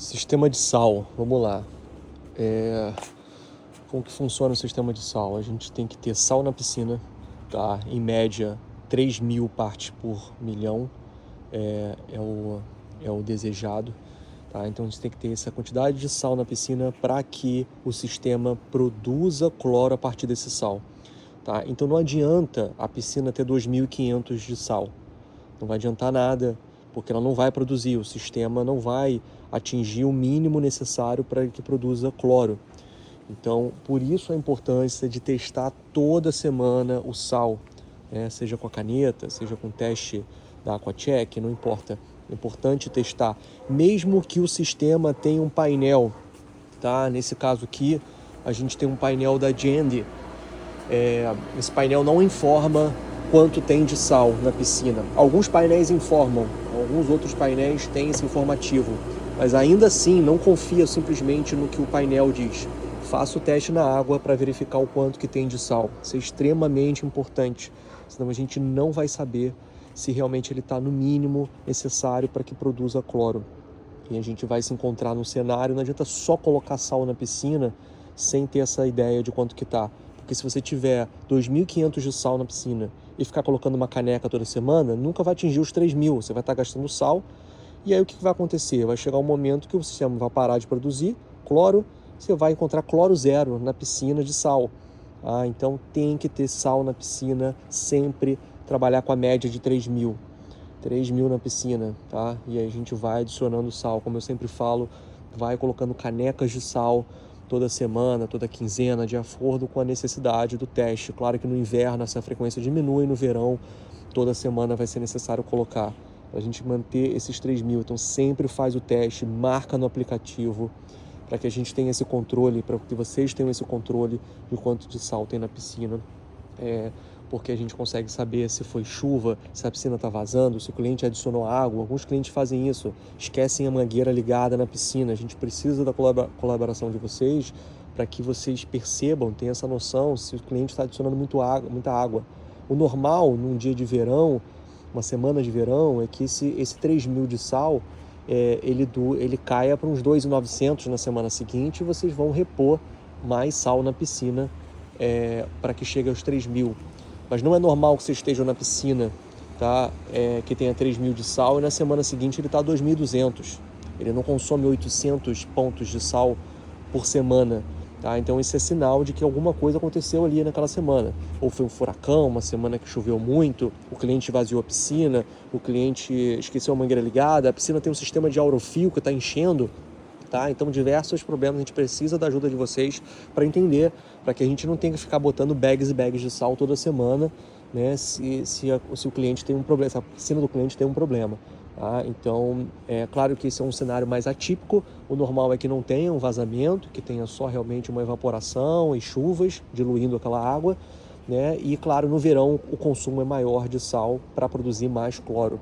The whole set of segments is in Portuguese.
Sistema de sal, vamos lá. Como que funciona o sistema de sal? A gente tem que ter sal na piscina, tá? Em média 3.000 partes por milhão é o desejado, tá? Então a gente tem que ter essa quantidade de sal na piscina para que o sistema produza cloro a partir desse sal, tá? Então não adianta a piscina ter 2.500 de sal, não vai adiantar nada, porque ela não vai produzir, o sistema não vai atingir o mínimo necessário para que produza cloro. Então, por isso a importância de testar toda semana o sal, né? Seja com a caneta, seja com o teste da AquaCheck, não importa. É importante testar, mesmo que o sistema tenha um painel, tá? Nesse caso aqui, a gente tem um painel da Jandy. Esse painel não informa quanto tem de sal na piscina. Alguns painéis informam, alguns outros painéis têm esse informativo, mas ainda assim não confia simplesmente no que o painel diz. Faça o teste na água para verificar o quanto que tem de sal. Isso é extremamente importante, senão a gente não vai saber se realmente ele está no mínimo necessário para que produza cloro. E a gente vai se encontrar num cenário, não adianta só colocar sal na piscina sem ter essa ideia de quanto que tá. Porque se você tiver 2.500 de sal na piscina e ficar colocando uma caneca toda semana, nunca vai atingir os 3.000. Você vai estar gastando sal. E aí o que vai acontecer? Vai chegar um momento que o sistema vai parar de produzir cloro, você vai encontrar cloro zero na piscina de sal. Então tem que ter sal na piscina, sempre trabalhar com a média de 3.000. 3.000 na piscina, tá? E aí a gente vai adicionando sal, como eu sempre falo, vai colocando canecas de sal toda semana, toda quinzena, de acordo com a necessidade do teste. Claro que no inverno essa frequência diminui, no verão toda semana vai ser necessário colocar, para a gente manter esses 3.000. Então sempre faz o teste, marca no aplicativo, para que a gente tenha esse controle, para que vocês tenham esse controle de quanto de sal tem na piscina. Porque a gente consegue saber se foi chuva, se a piscina está vazando, se o cliente adicionou água. Alguns clientes fazem isso, esquecem a mangueira ligada na piscina. A gente precisa da colaboração de vocês para que vocês percebam, tenham essa noção se o cliente está adicionando muita água. O normal, num dia de verão, uma semana de verão, é que esse 3.000 de sal, ele caia para uns 2.900 na semana seguinte e vocês vão repor mais sal na piscina para que chegue aos 3.000. Mas não é normal que você esteja na piscina, tá? Que tenha 3.000 de sal e na semana seguinte ele está a 2.200. Ele não consome 800 pontos de sal por semana, tá? Então isso é sinal de que alguma coisa aconteceu ali naquela semana. Ou foi um furacão, uma semana que choveu muito, o cliente esvaziou a piscina, o cliente esqueceu a mangueira ligada, a piscina tem um sistema de aerofio que está enchendo. Tá? Então, diversos problemas, a gente precisa da ajuda de vocês para entender, para que a gente não tenha que ficar botando bags e bags de sal toda semana, né? Se o cliente tem um problema, se a piscina do cliente tem um problema. Tá? Então, é claro que esse é um cenário mais atípico, o normal é que não tenha um vazamento, que tenha só realmente uma evaporação e chuvas diluindo aquela água, né? E, claro, no verão o consumo é maior de sal para produzir mais cloro.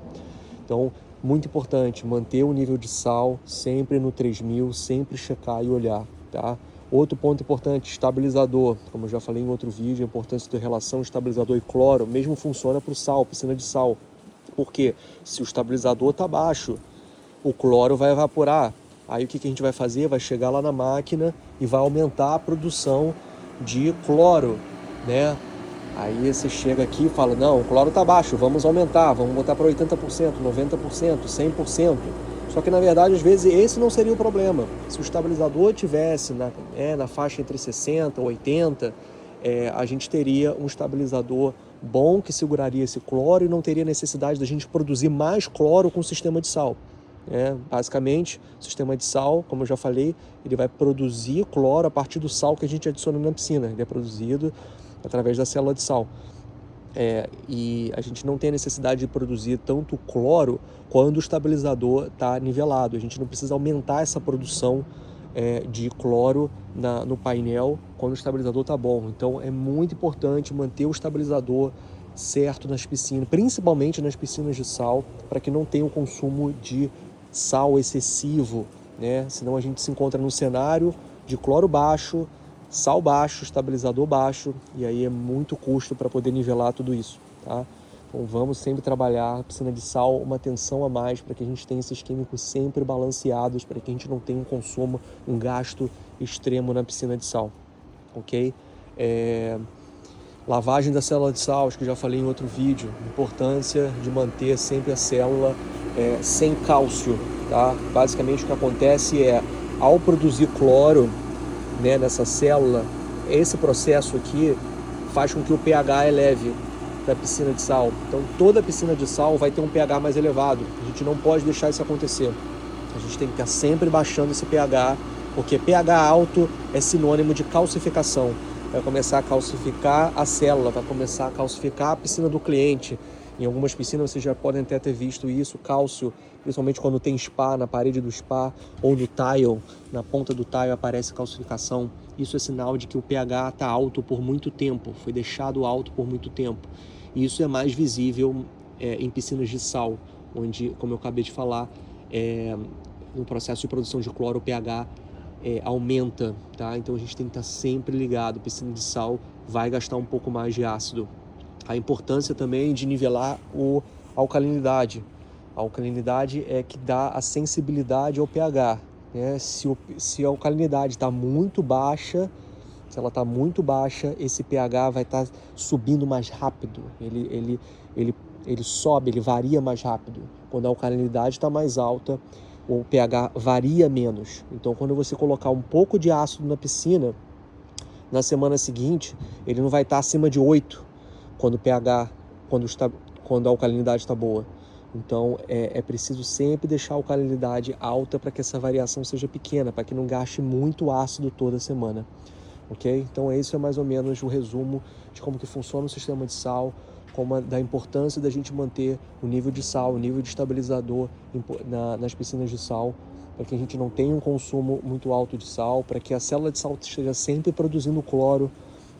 Então, muito importante, manter o nível de sal sempre no 3.000, sempre checar e olhar, tá? Outro ponto importante, estabilizador. Como eu já falei em outro vídeo, a importância da relação estabilizador e cloro, mesmo funciona para o sal, piscina de sal. Porque se o estabilizador está baixo, o cloro vai evaporar. Aí o que a gente vai fazer? Vai chegar lá na máquina e vai aumentar a produção de cloro, né? Aí você chega aqui e fala, não, o cloro está baixo, vamos aumentar, vamos botar para 80%, 90%, 100%. Só que na verdade, às vezes, esse não seria o problema. Se o estabilizador tivesse na faixa entre 60 e 80, a gente teria um estabilizador bom que seguraria esse cloro e não teria necessidade da gente produzir mais cloro com o sistema de sal. Basicamente, o sistema de sal, como eu já falei, ele vai produzir cloro a partir do sal que a gente adiciona na piscina. Ele é produzido através da célula de sal. E a gente não tem a necessidade de produzir tanto cloro quando o estabilizador está nivelado. A gente não precisa aumentar essa produção de cloro no painel quando o estabilizador está bom. Então é muito importante manter o estabilizador certo nas piscinas, principalmente nas piscinas de sal, para que não tenha o consumo de sal excessivo, né? Senão a gente se encontra num cenário de cloro baixo, sal baixo, estabilizador baixo, e aí é muito custo para poder nivelar tudo isso, tá? Então vamos sempre trabalhar a piscina de sal, uma atenção a mais para que a gente tenha esses químicos sempre balanceados, para que a gente não tenha um consumo, um gasto extremo na piscina de sal, ok? Lavagem da célula de sal, acho que já falei em outro vídeo, importância de manter sempre a célula sem cálcio, tá? Basicamente o que acontece ao produzir cloro, né, nessa célula, esse processo aqui faz com que o pH eleve da piscina de sal. Então toda piscina de sal vai ter um pH mais elevado. A gente não pode deixar isso acontecer. A gente tem que estar sempre baixando esse pH, porque pH alto é sinônimo de calcificação. Vai começar a calcificar a célula, vai começar a calcificar a piscina do cliente. Em algumas piscinas vocês já podem até ter visto isso, cálcio, principalmente quando tem spa, na parede do spa ou no tile, na ponta do tile aparece calcificação. Isso é sinal de que o pH está alto por muito tempo, foi deixado alto por muito tempo. E isso é mais visível em piscinas de sal, onde, como eu acabei de falar, no processo de produção de cloro, o pH aumenta, tá? Então a gente tem que estar sempre ligado. Piscina de sal vai gastar um pouco mais de ácido. A importância também de nivelar a alcalinidade. A alcalinidade é que dá a sensibilidade ao pH, né? Se a alcalinidade está muito baixa, se ela está muito baixa, esse pH vai estar subindo mais rápido. Ele sobe, ele varia mais rápido. Quando a alcalinidade está mais alta, o pH varia menos. Então, quando você colocar um pouco de ácido na piscina, na semana seguinte, ele não vai estar acima de 8 quando a alcalinidade está boa. Então, é preciso sempre deixar a alcalinidade alta para que essa variação seja pequena, para que não gaste muito ácido toda semana. Ok? Então, esse é mais ou menos o resumo de como que funciona o sistema de sal, da importância da gente manter o nível de sal, o nível de estabilizador nas piscinas de sal, para que a gente não tenha um consumo muito alto de sal, para que a célula de sal esteja sempre produzindo cloro,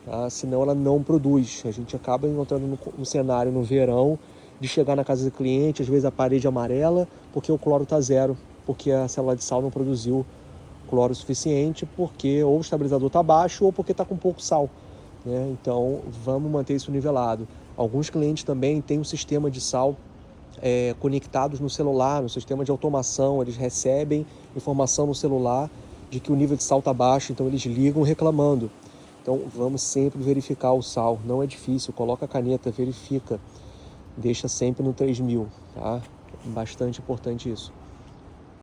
tá? Senão ela não produz. A gente acaba encontrando no cenário no verão de chegar na casa do cliente, às vezes a parede amarela, porque o cloro está zero, porque a célula de sal não produziu cloro suficiente, porque ou o estabilizador está baixo ou porque está com pouco sal, né? Então vamos manter isso nivelado. Alguns clientes também têm um sistema de sal conectados no celular, no sistema de automação. Eles recebem informação no celular de que o nível de sal está baixo, então eles ligam reclamando. Então vamos sempre verificar o sal, não é difícil, coloca a caneta, verifica, deixa sempre no 3000, tá? Bastante importante isso.